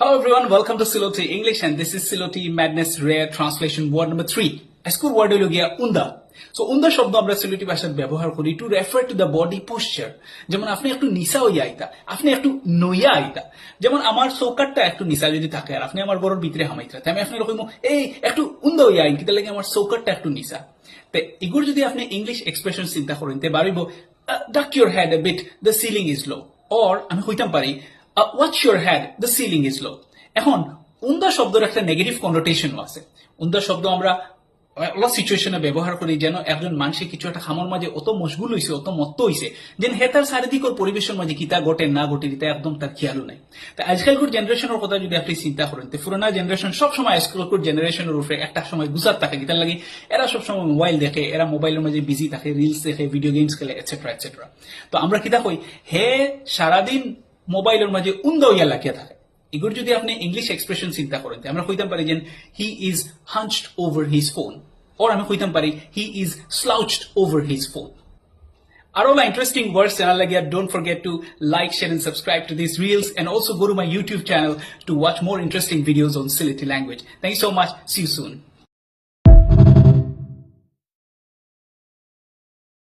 Hello everyone, welcome to Siloti English and this is Siloti Madness Rare Translation word number 3. আজকের word হলো গিয়া উন্দা। So উন্দা শব্দ আমরা সিলেটি ভাষায় ব্যবহার করি two refer to the body posture. যেমন আপনি একটু নিসা হইয়া আইতা, আপনি একটু নইয়া আইতা। যেমন আমার চৌকাটটা একটু নিসা যদি থাকে আর আপনি আমার বড়র ভিতরে হামাইতা, আমি আপনার কইমু এই একটু উন্দা হইয়া আইন, কিতা লাগে আমার চৌকাটটা একটু নিসা। তে এগুলো যদি আপনি ইংলিশ এক্সপ্রেশন চিন্তা করেন তে বাড়িব duck your head a bit, the ceiling is low. Or আমি কইতাম পারি watch your head, the ceiling is low. এখন উন্দা শব্দের একটা নেগেটিভ কনোটেশনও আছে। উন্দা শব্দ আমরা সিচুয়েশনে ব্যবহার করি যেন একজন মানুষে কিছু একটা খামর মাঝে অত মশগুল হয়েছে, অত মত্ত হয়েছে যেন হে তার চারিদিকর পরিবেশের মাঝে কিতা ঘটে না ঘটে এটা একদম তার খেয়ালও নাই। তা আজকালকার জেনারেশনের কথা যদি আপনি চিন্তা করেন তো পুরোনা জেনারেশন সবসময় আজকালকার জেনারেশনের উপরে একটা সময় গুজার থাকে, কিতার লাগে এরা সবসময় মোবাইল দেখে, এরা মোবাইলের মাঝে বিজি থাকে, রিলস দেখে, ভিডিও গেমস খেলে এটসেট্রা এটসেট্রা। তো আমরা কিতা কই হে সারাদিন মোবাইলের মাঝে উন্দা হইয়া লাগিয়া থাকে। এগুলো যদি আপনি ইংলিশ এক্সপ্রেশন চিন্তা করেন আমরা কইতাম পারি যে he is hunched over his phone, or আমি কইতাম পারি he is slouched over his phone. আরো ইন্টারেস্টিং ওয়ার্ডস জানার লাগে don't forget to like, share and subscribe to these reels and also go to my YouTube channel to watch more interesting videos on Sylheti language. Thank you so much. See you soon.